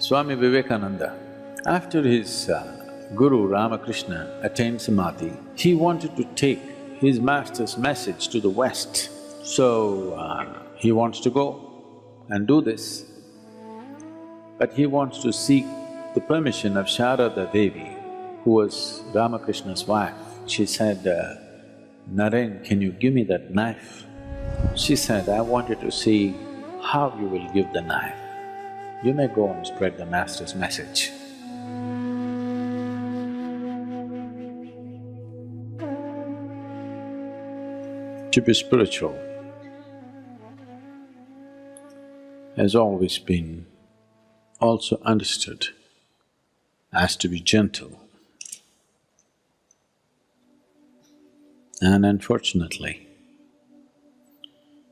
Swami Vivekananda, after his guru Ramakrishna attained samadhi, he wanted to take his master's message to the West. So, he wants to go and do this, but he wants to seek the permission of Sharada Devi, who was Ramakrishna's wife. She said, Naren, can you give me that knife? She said, I wanted to see how you will give the knife. You may go and spread the master's message. To be spiritual has always been also understood as to be gentle. And unfortunately,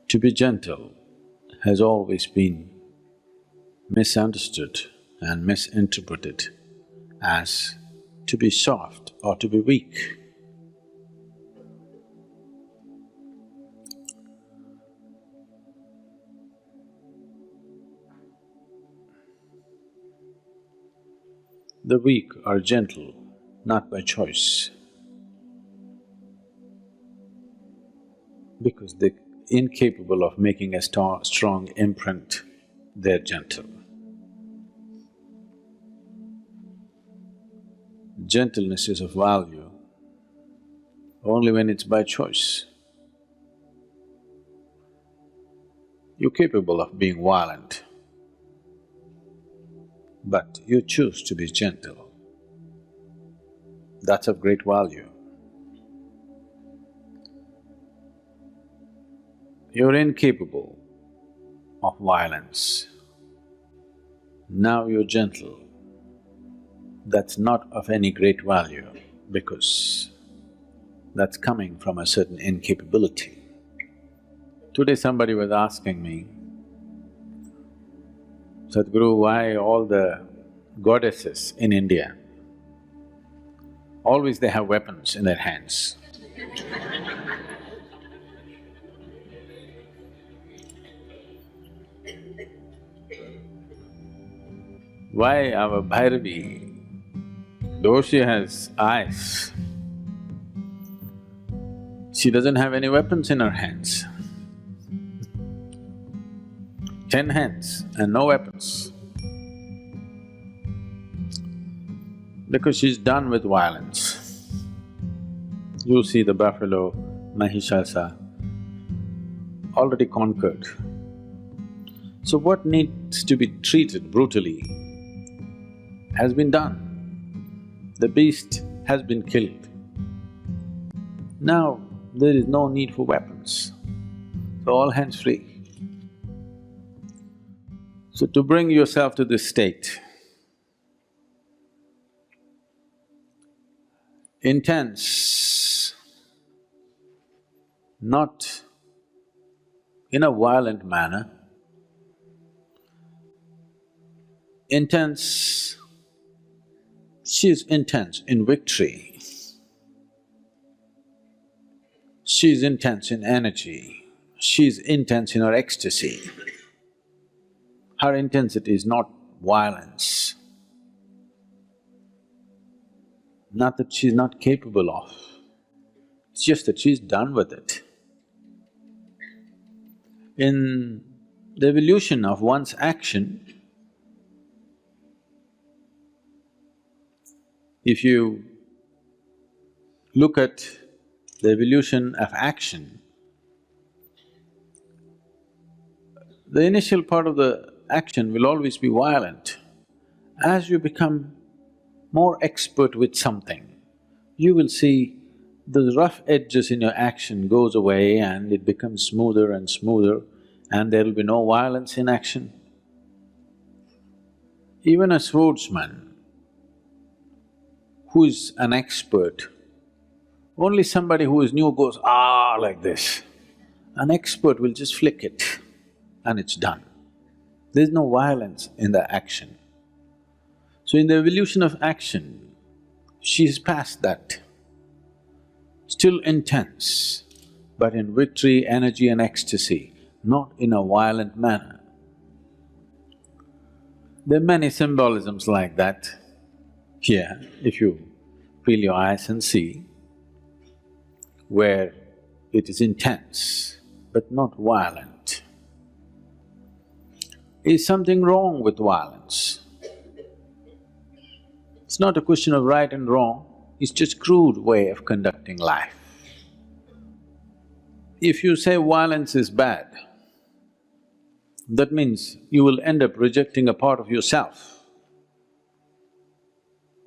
to be gentle has always been misunderstood and misinterpreted as to be soft or to be weak. The weak are gentle, not by choice, because they're incapable of making a strong imprint, they're gentle. Gentleness is of value only when it's by choice. You're capable of being violent, but you choose to be gentle. That's of great value. You're incapable of violence. Now you're gentle. That's not of any great value because that's coming from a certain incapability. Today somebody was asking me, Sadguru, why all the goddesses in India, always they have weapons in their hands? Why our Bhairavi, though she has eyes, she doesn't have any weapons in her hands? 10 hands and no weapons. Because she's done with violence. You see the buffalo, Mahishasa, already conquered. So what needs to be treated brutally has been done. The beast has been killed. Now there is no need for weapons, so all hands free. So to bring yourself to this state, intense, not in a violent manner, intense, she's intense in victory, she's intense in energy, she's intense in her ecstasy. Her intensity is not violence, not that she's not capable of, it's just that she's done with it. In the evolution of one's action, if you look at the evolution of action, the initial part of the action will always be violent. As you become more expert with something, you will see the rough edges in your action goes away and it becomes smoother and smoother and there will be no violence in action. Even a swordsman who is an expert, only somebody who is new goes, ah, like this. An expert will just flick it and it's done. There's no violence in the action. So in the evolution of action, she's past that. Still intense, but in victory, energy and ecstasy, not in a violent manner. There are many symbolisms like that here, if you peel your eyes and see, where it is intense but not violent. Is something wrong with violence? It's not a question of right and wrong, it's just crude way of conducting life. If you say violence is bad, that means you will end up rejecting a part of yourself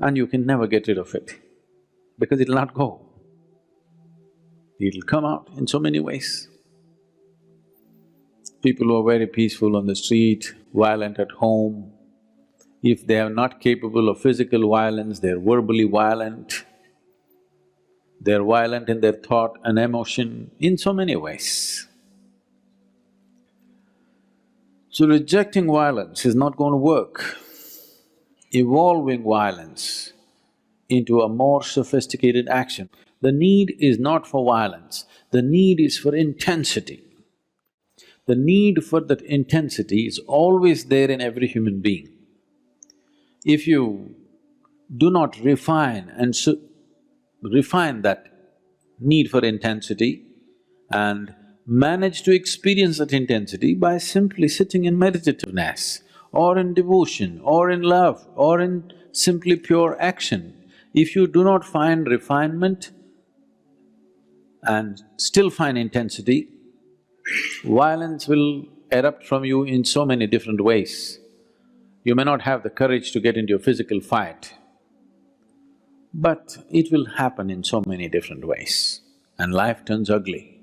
and you can never get rid of it because it'll not go. It'll come out in so many ways. People who are very peaceful on the street, violent at home, if they are not capable of physical violence, they're verbally violent. They're violent in their thought and emotion in so many ways. So rejecting violence is not going to work. Evolving violence into a more sophisticated action. The need is not for violence, the need is for intensity. The need for that intensity is always there in every human being. If you do not refine that need for intensity and manage to experience that intensity by simply sitting in meditativeness or in devotion or in love or in simply pure action, if you do not find refinement and still find intensity, violence will erupt from you in so many different ways. You may not have the courage to get into a physical fight, but it will happen in so many different ways and life turns ugly.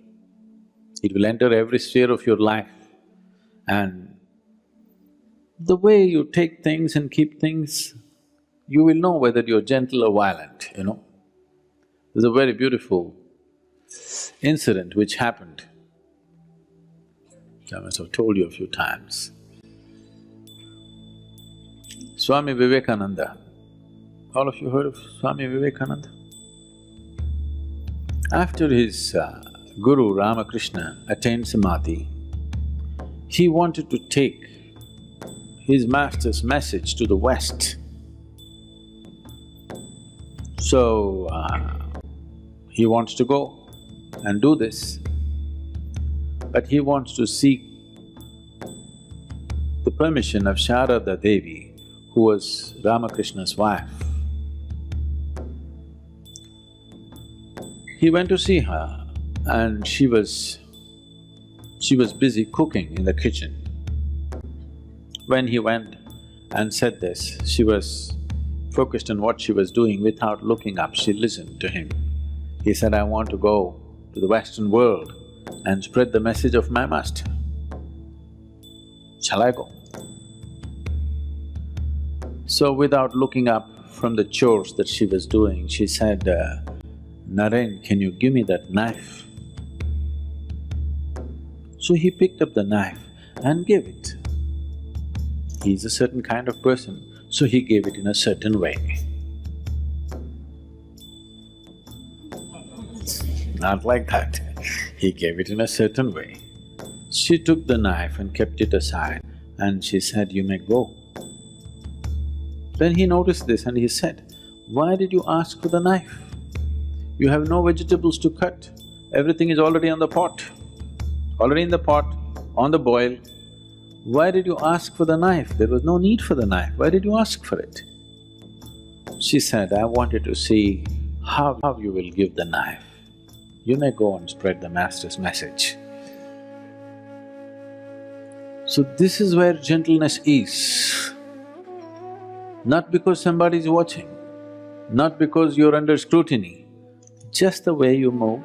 It will enter every sphere of your life and the way you take things and keep things, you will know whether you're gentle or violent, you know. There's a very beautiful incident which happened, I must have told you a few times. Swami Vivekananda, all of you heard of Swami Vivekananda? After his Guru Ramakrishna attained Samadhi, he wanted to take his master's message to the West. So, he wants to go and do this, but he wants to seek the permission of Sharada Devi, who was Ramakrishna's wife. He went to see her and she was busy cooking in the kitchen. When he went and said this, she was focused on what she was doing without looking up, she listened to him. He said, I want to go to the Western world and spread the message of my master. Shall I go? So without looking up from the chores that she was doing, she said, Naren, can you give me that knife? So he picked up the knife and gave it. He's a certain kind of person, so he gave it in a certain way. Not like that, he gave it in a certain way. She took the knife and kept it aside and she said, you may go. Then he noticed this and he said, why did you ask for the knife? You have no vegetables to cut, everything is already on the pot, already in the pot, on the boil. Why did you ask for the knife? There was no need for the knife, why did you ask for it? She said, I wanted to see how you will give the knife. You may go and spread the master's message. So this is where gentleness is. Not because somebody is watching, not because you're under scrutiny, just the way you move,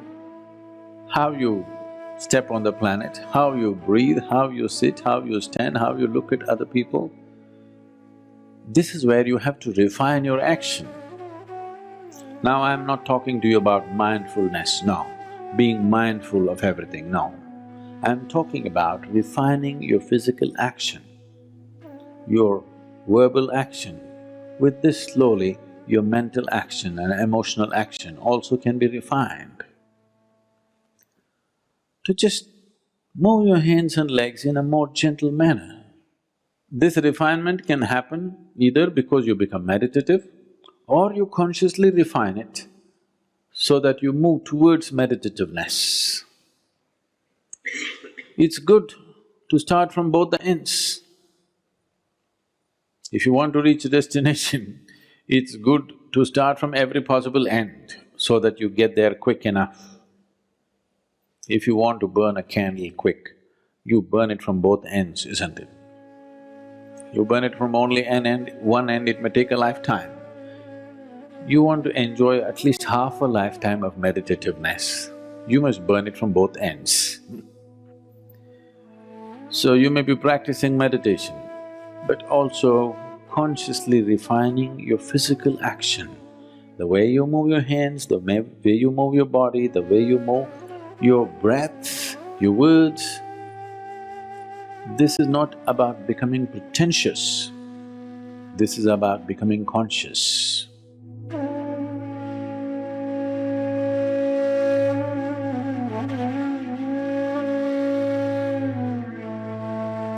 how you step on the planet, how you breathe, how you sit, how you stand, how you look at other people. This is where you have to refine your action. Now I'm not talking to you about mindfulness, no, being mindful of everything, no. I'm talking about refining your physical action, your verbal action. With this slowly, your mental action and emotional action also can be refined. To just move your hands and legs in a more gentle manner. This refinement can happen either because you become meditative or you consciously refine it so that you move towards meditativeness. It's good to start from both the ends. If you want to reach a destination, it's good to start from every possible end so that you get there quick enough. If you want to burn a candle quick, you burn it from both ends, isn't it? You burn it from only one end, it may take a lifetime. You want to enjoy at least half a lifetime of meditativeness, you must burn it from both ends. So you may be practicing meditation, but also consciously refining your physical action. The way you move your hands, the way you move your body, the way you move your breath, your words. This is not about becoming pretentious, this is about becoming conscious.